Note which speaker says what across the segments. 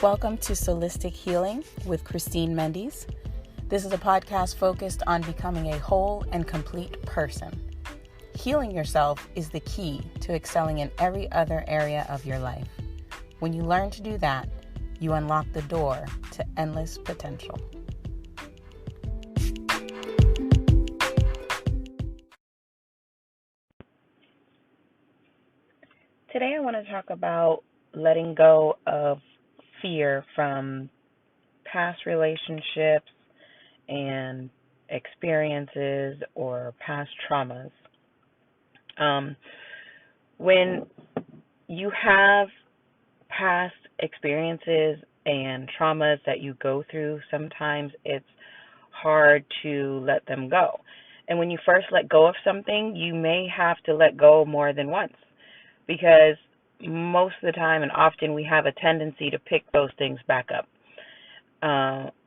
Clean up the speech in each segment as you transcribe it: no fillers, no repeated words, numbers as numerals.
Speaker 1: Welcome to Soulistic Healing with Christine Mendes. This is a podcast focused on becoming a whole and complete person. Healing yourself is the key to excelling in every other area of your life. When you learn to do that, you unlock the door to endless potential. Today I want to talk about letting go of fear from past relationships and experiences or past traumas. When you have past experiences and traumas that you go through, sometimes it's hard to let them go. And when you first let go of something, you may have to let go more than once, because most of the time and often we have a tendency to pick those things back up.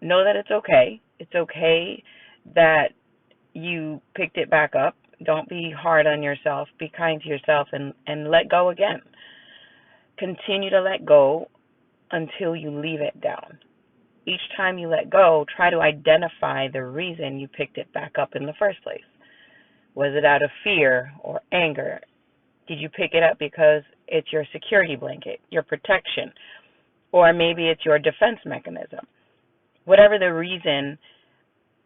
Speaker 1: Know that it's okay. It's okay that you picked it back up. Don't be hard on yourself. Be kind to yourself and let go again. Continue to let go until you leave it down. Each time you let go, try to identify the reason you picked it back up in the first place. Was it out of fear or anger? Did you pick it up because it's your security blanket, your protection, or maybe it's your defense mechanism? Whatever the reason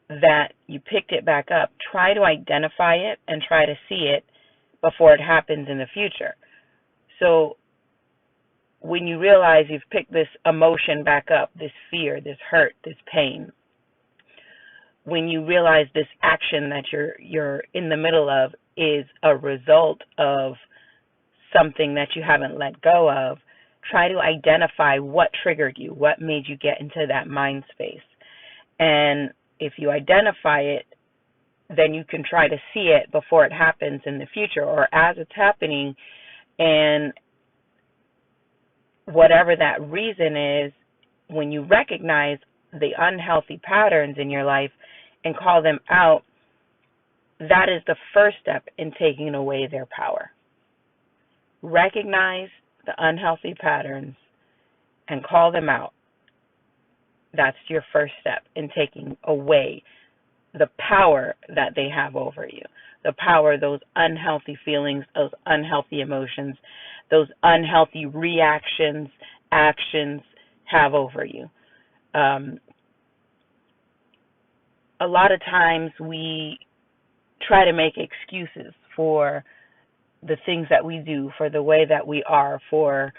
Speaker 1: that you picked it back up, try to identify it and try to see it before it happens in the future. So when you realize you've picked this emotion back up, this fear, this hurt, this pain, when you realize this action that you're in the middle of is a result of something that you haven't let go of, try to identify what triggered you, what made you get into that mind space. And if you identify it, then you can try to see it before it happens in the future or as it's happening. And whatever that reason is, when you recognize the unhealthy patterns in your life and call them out, that is the first step in taking away their power. Recognize the unhealthy patterns and call them out. That's your first step in taking away the power that they have over you, the power those unhealthy feelings, those unhealthy emotions, those unhealthy reactions, actions have over you. A lot of times we try to make excuses for the things that we do, for the way that we are, for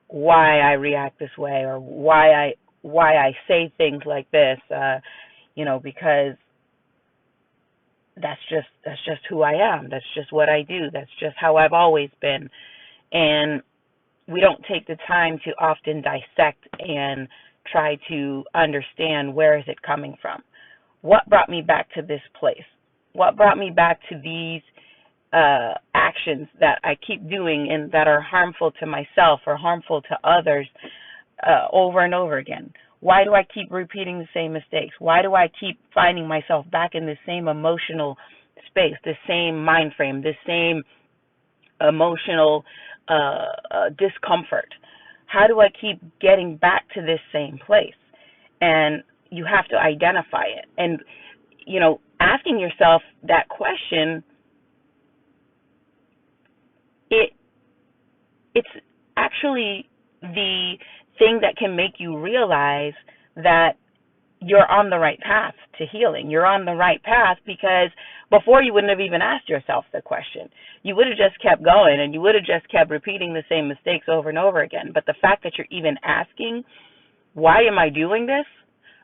Speaker 1: why I react this way, or why I say things like this, because that's just who I am. That's just what I do. That's just how I've always been. And we don't take the time to often dissect and try to understand, where is it coming from? What brought me back to this place? What brought me back to these actions that I keep doing and that are harmful to myself or harmful to others over and over again? Why do I keep repeating the same mistakes? Why do I keep finding myself back in the same emotional space, the same mind frame, the same emotional discomfort? How do I keep getting back to this same place? And you have to identify it. And, asking yourself that question, it's actually the thing that can make you realize that you're on the right path to healing. You're on the right path, because before you wouldn't have even asked yourself the question. You would have just kept going and you would have just kept repeating the same mistakes over and over again. But the fact that you're even asking, why am I doing this?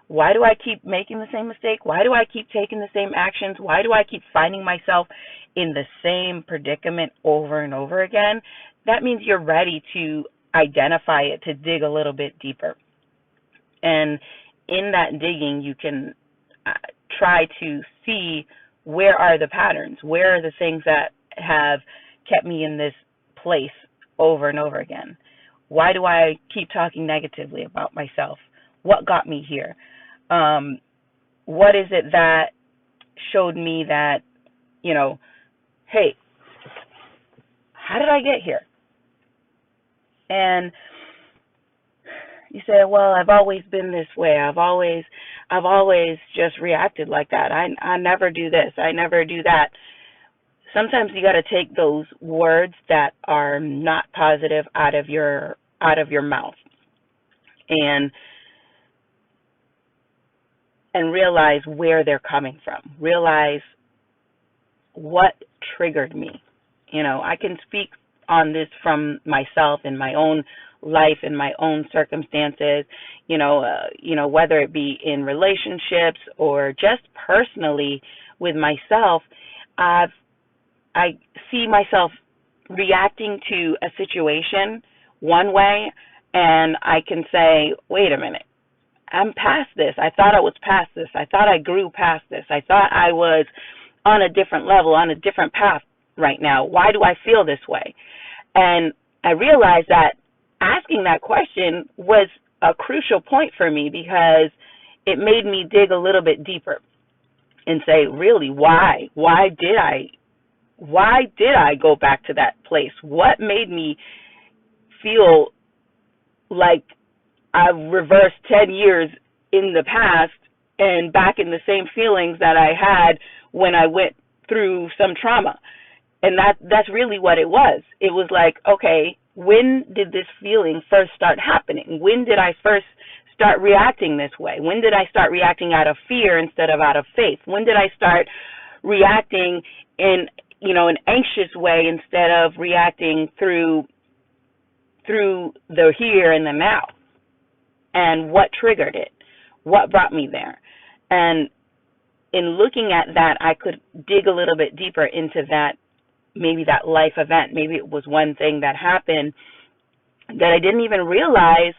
Speaker 1: Why do I keep making the same mistake? Why do I keep taking the same actions? Why do I keep finding myself in the same predicament over and over again? That means you're ready to identify it, to dig a little bit deeper. And in that digging, you can try to see, where are the patterns? Where are the things that have kept me in this place over and over again? Why do I keep talking negatively about myself? What got me here? What is it that showed me that, hey, how did I get here? And You say, well, I've always been this way. I've always just reacted like that. I never do this. I never do that. Sometimes you got to take those words that are not positive out of your mouth and realize where they're coming from. Realize what triggered me. I can speak on this from myself in my own life, in my own circumstances, whether it be in relationships or just personally with myself. I see myself reacting to a situation one way, and I can say, wait a minute, I'm past this. I thought I was past this. I thought I grew past this. I thought I was on a different level, on a different path right now. Why do I feel this way? And I realized that asking that question was a crucial point for me, because it made me dig a little bit deeper and say, really, why? Why did I go back to that place? What made me feel like I've reversed 10 years in the past and back in the same feelings that I had when I went through some trauma? And that's really what it was. It was like, okay, when did this feeling first start happening? When did I first start reacting this way? When did I start reacting out of fear instead of out of faith? When did I start reacting in an anxious way instead of reacting through the here and the now? And what triggered it? What brought me there? And in looking at that, I could dig a little bit deeper into that, maybe that life event. Maybe it was one thing that happened that I didn't even realize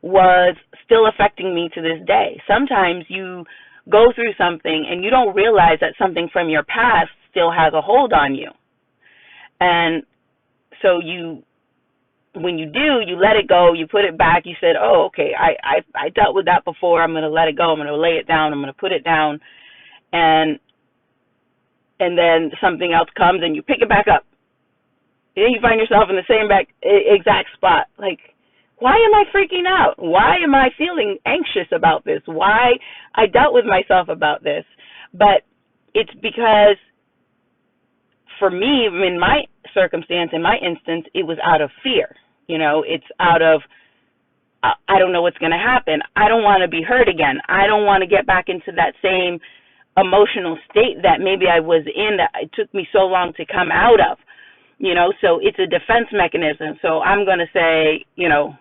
Speaker 1: was still affecting me to this day. Sometimes you go through something and you don't realize that something from your past still has a hold on you. And so when you do, you let it go, you put it back, you said, oh, okay, I dealt with that before, I'm going to let it go, I'm going to lay it down, I'm going to put it down, and then something else comes and you pick it back up. And then you find yourself in the same exact spot. Like, why am I freaking out? Why am I feeling anxious about this? Why I dealt with myself about this? But it's because, for me, in my circumstance, in my instance, it was out of fear. It's out of, I don't know what's going to happen. I don't want to be hurt again. I don't want to get back into that same emotional state that maybe I was in, that it took me so long to come out of. So it's a defense mechanism. So I'm going to say, you're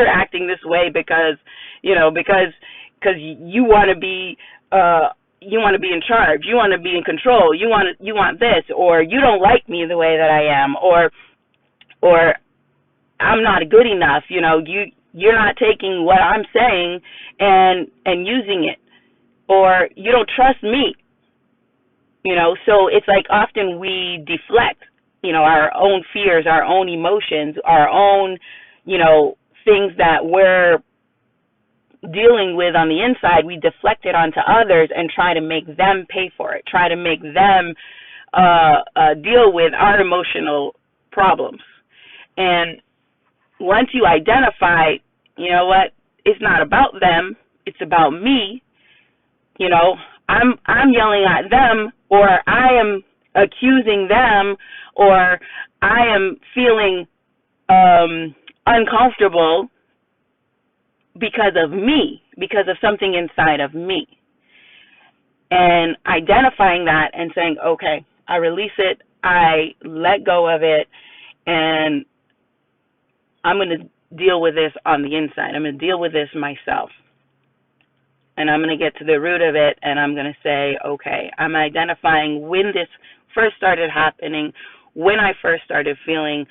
Speaker 1: acting this way because you want to be in charge, you want to be in control, you want this, or you don't like me the way that I am, or I'm not good enough, you're not taking what I'm saying and using it, or you don't trust me. So it's like often we deflect, our own fears, our own emotions, our own, things that we're dealing with on the inside, we deflect it onto others and try to make them pay for it, try to make them deal with our emotional problems. And once you identify, what, it's not about them, it's about me, I'm yelling at them, or I am accusing them, or I am feeling uncomfortable because of me, because of something inside of me. And identifying that and saying, okay, I release it, I let go of it, and I'm going to deal with this on the inside. I'm going to deal with this myself. And I'm going to get to the root of it, and I'm going to say, okay, I'm identifying when this first started happening, when I first started feeling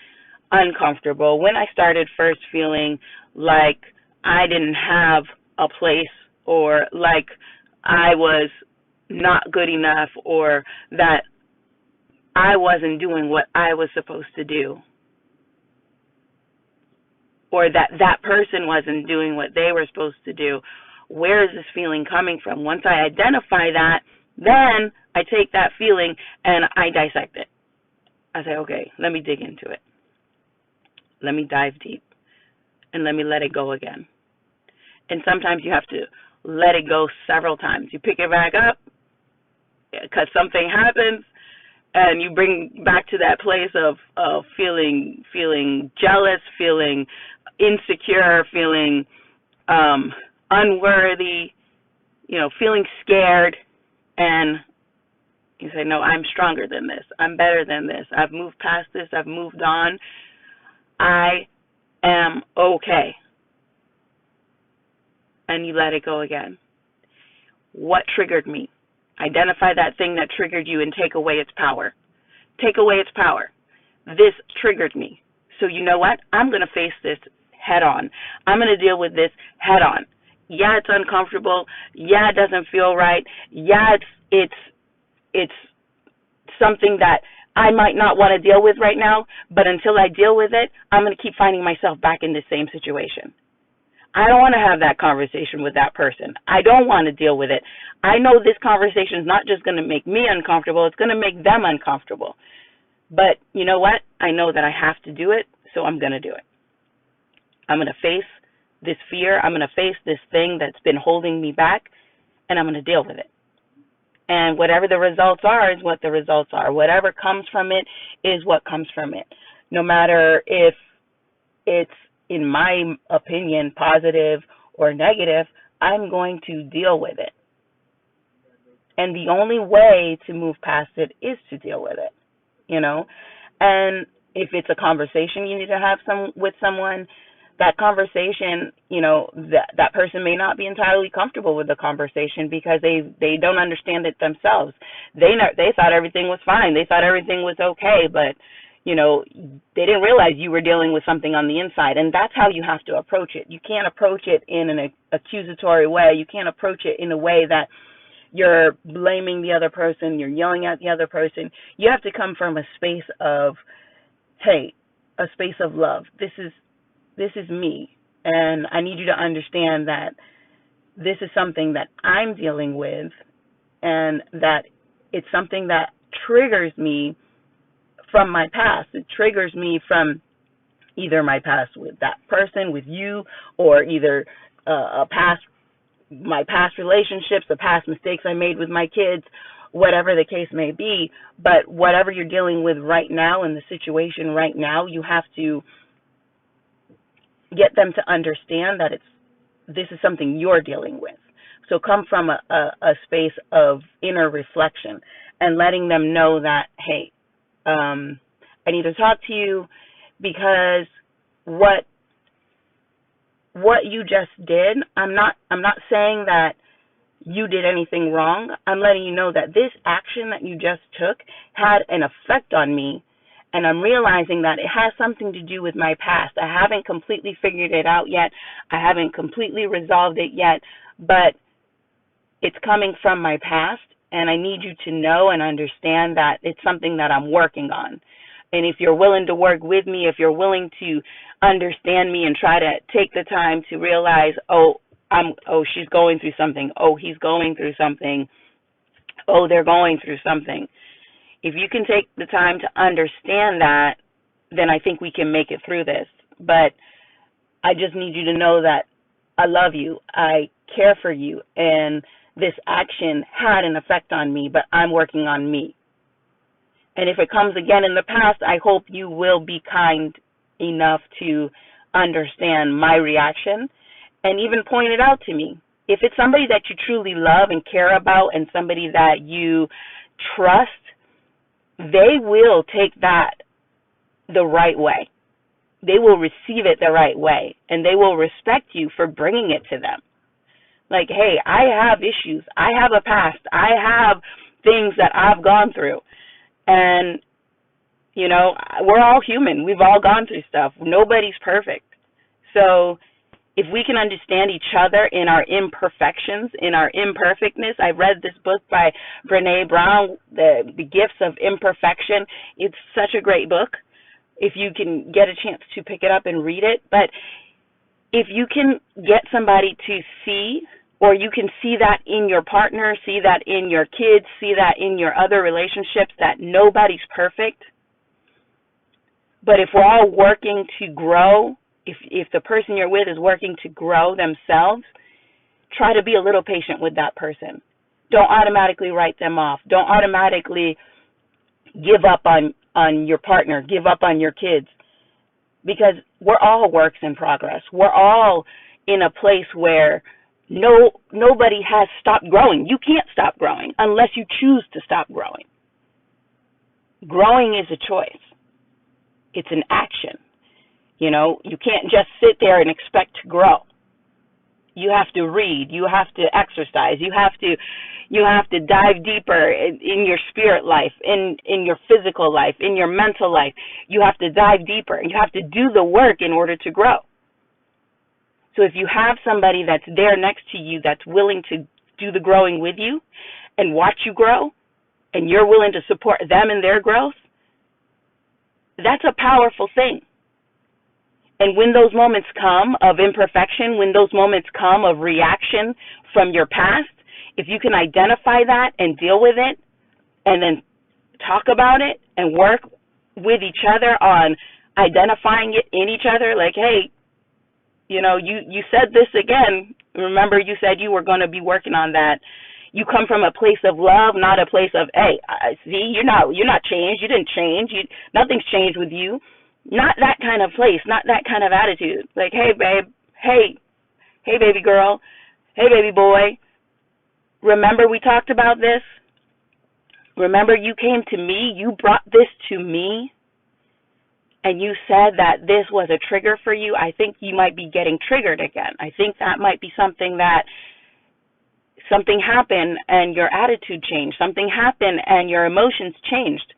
Speaker 1: uncomfortable, when I started first feeling like I didn't have a place, or like I was not good enough, or that I wasn't doing what I was supposed to do, or that person wasn't doing what they were supposed to do. Where is this feeling coming from? Once I identify that, then I take that feeling and I dissect it. I say, okay, let me dig into it. Let me dive deep. and let me let it go again. And sometimes you have to let it go several times. You pick it back up because something happens, and you bring back to that place of feeling jealous, feeling insecure, feeling unworthy, feeling scared, and you say, no, I'm stronger than this. I'm better than this. I've moved past this. I've moved on. I am okay. And you let it go again. What triggered me? Identify that thing that triggered you and take away its power. Take away its power. This triggered me. So you know what? I'm going to face this head on. I'm going to deal with this head on. Yeah, it's uncomfortable. Yeah, it doesn't feel right. Yeah, it's something that I might not want to deal with right now, but until I deal with it, I'm going to keep finding myself back in the same situation. I don't want to have that conversation with that person. I don't want to deal with it. I know this conversation is not just going to make me uncomfortable, it's going to make them uncomfortable. But you know what? I know that I have to do it, so I'm going to do it. I'm going to face this fear. I'm going to face this thing that's been holding me back, and I'm going to deal with it. And whatever the results are is what the results are. Whatever comes from it is what comes from it. No matter if it's, in my opinion, positive or negative, I'm going to deal with it. And the only way to move past it is to deal with it, And if it's a conversation you need to have with someone, that conversation, that person may not be entirely comfortable with the conversation because they don't understand it themselves. They thought everything was fine. They thought everything was okay, but they didn't realize you were dealing with something on the inside, and that's how you have to approach it. You can't approach it in an accusatory way. You can't approach it in a way that you're blaming the other person, you're yelling at the other person. You have to come from a space of, hey, a space of love. This is me, and I need you to understand that this is something that I'm dealing with, and that it's something that triggers me from my past. It triggers me from either my past with that person, with you, or either my past relationships, the past mistakes I made with my kids, whatever the case may be. But whatever you're dealing with right now in the situation right now, you have to get them to understand that this is something you're dealing with. So come from a space of inner reflection and letting them know that, hey, I need to talk to you because what you just did, I'm not saying that you did anything wrong. I'm letting you know that this action that you just took had an effect on me, and I'm realizing that it has something to do with my past. I haven't completely figured it out yet. I haven't completely resolved it yet, but it's coming from my past, and I need you to know and understand that it's something that I'm working on. And if you're willing to work with me, if you're willing to understand me and try to take the time to realize, she's going through something. Oh, he's going through something. Oh, they're going through something. If you can take the time to understand that, then I think we can make it through this. But I just need you to know that I love you. I care for you. And this action had an effect on me, but I'm working on me. And if it comes again in the past, I hope you will be kind enough to understand my reaction and even point it out to me. If it's somebody that you truly love and care about and somebody that you trust, they will take that the right way. They will receive it the right way, and they will respect you for bringing it to them. Like, hey, I have issues. I have a past. I have things that I've gone through. And, we're all human. We've all gone through stuff. Nobody's perfect. So if we can understand each other in our imperfections, in our imperfectness. I read this book by Brené Brown, The Gifts of Imperfection. It's such a great book if you can get a chance to pick it up and read it. But if you can get somebody to see, or you can see that in your partner, see that in your kids, see that in your other relationships, that nobody's perfect. But if we're all working to grow If the person you're with is working to grow themselves, try to be a little patient with that person. Don't automatically write them off. Don't automatically give up on your partner, give up on your kids, because we're all works in progress. We're all in a place where nobody has stopped growing. You can't stop growing unless you choose to stop growing. Growing is a choice. It's an action. You can't just sit there and expect to grow. You have to read. You have to exercise. You have to dive deeper in your spirit life, in your physical life, in your mental life. You have to dive deeper. You have to do the work in order to grow. So if you have somebody that's there next to you that's willing to do the growing with you and watch you grow, and you're willing to support them in their growth, that's a powerful thing. And when those moments come of imperfection, when those moments come of reaction from your past, if you can identify that and deal with it and then talk about it and work with each other on identifying it in each other, like, hey, you said this again. Remember, you said you were going to be working on that. You come from a place of love, not a place of, hey, see, you're not changed. You didn't change. Nothing's changed with you. Not that kind of place, not that kind of attitude. Like, hey, babe, hey, baby girl, hey, baby boy, remember we talked about this? Remember you came to me, you brought this to me, and you said that this was a trigger for you. I think you might be getting triggered again. I think that might be something happened and your attitude changed. Something happened and your emotions changed.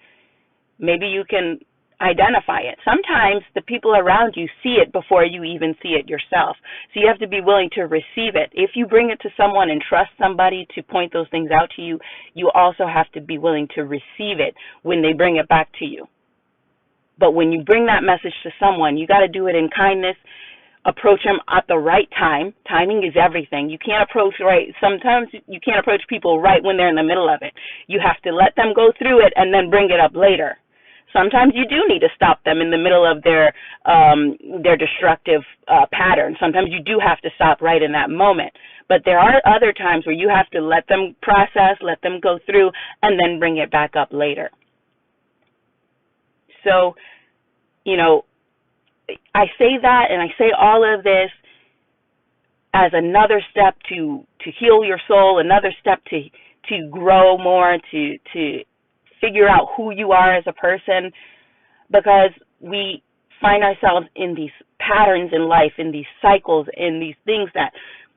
Speaker 1: Maybe you can identify it. Sometimes the people around you see it before you even see it yourself. So you have to be willing to receive it. If you bring it to someone and trust somebody to point those things out to you, you also have to be willing to receive it when they bring it back to you. But when you bring that message to someone, you got to do it in kindness. Approach them at the right time. Timing is everything. You can't approach sometimes you can't approach people right when they're in the middle of it. You have to let them go through it and then bring it up later. Sometimes you do need to stop them in the middle of their destructive pattern. Sometimes you do have to stop right in that moment. But there are other times where you have to let them process, let them go through, and then bring it back up later. So, I say that, and I say all of this as another step to heal your soul, another step to grow more, to figure out who you are as a person, because we find ourselves in these patterns in life, in these cycles, in these things that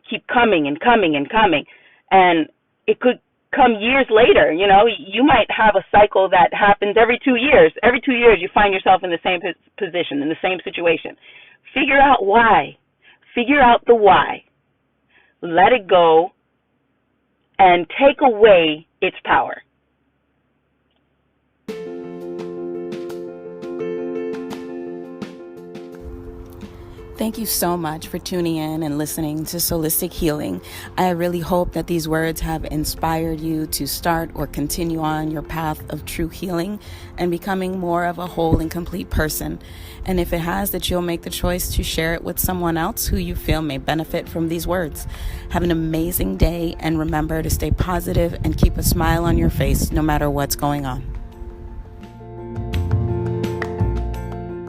Speaker 1: keep coming and coming and coming. And it could come years later. You might have a cycle that happens every 2 years. Every 2 years you find yourself in the same position, in the same situation. Figure out why. Figure out the why. Let it go and take away its power.
Speaker 2: Thank you so much for tuning in and listening to Soulistic Healing. I really hope that these words have inspired you to start or continue on your path of true healing and becoming more of a whole and complete person. And if it has, that you'll make the choice to share it with someone else who you feel may benefit from these words. Have an amazing day, and remember to stay positive and keep a smile on your face no matter what's going on.